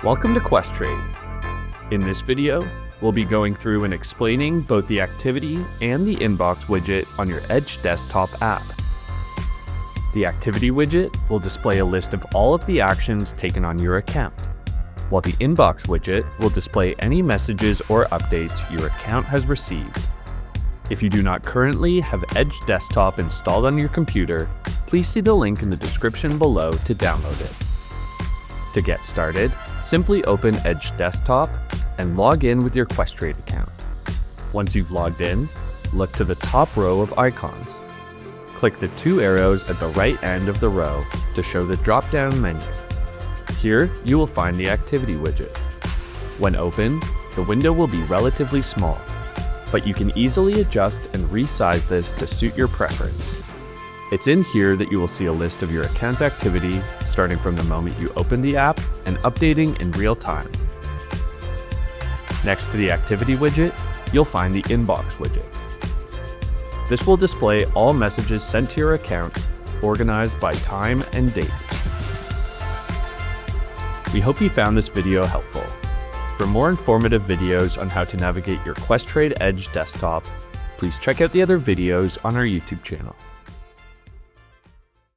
Welcome to Questrade. In this video, we'll be going through and explaining both the activity and the inbox widget on your Edge desktop app. The activity widget will display a list of all of the actions taken on your account, while the inbox widget will display any messages or updates your account has received. If you do not currently have Edge Desktop installed on your computer, please see the link in the description below to download it. To get started, simply open Edge Desktop and log in with your Questrade account. Once you've logged in, look to the top row of icons. Click the two arrows at the right end of the row to show the drop-down menu. Here, you will find the activity widget. When open, the window will be relatively small, but you can easily adjust and resize this to suit your preference. It's in here that you will see a list of your account activity starting from the moment you open the app and updating in real time. Next to the activity widget, you'll find the inbox widget. This will display all messages sent to your account, organized by time and date. We hope you found this video helpful. For more informative videos on how to navigate your Questrade Edge desktop, please check out the other videos on our YouTube channel.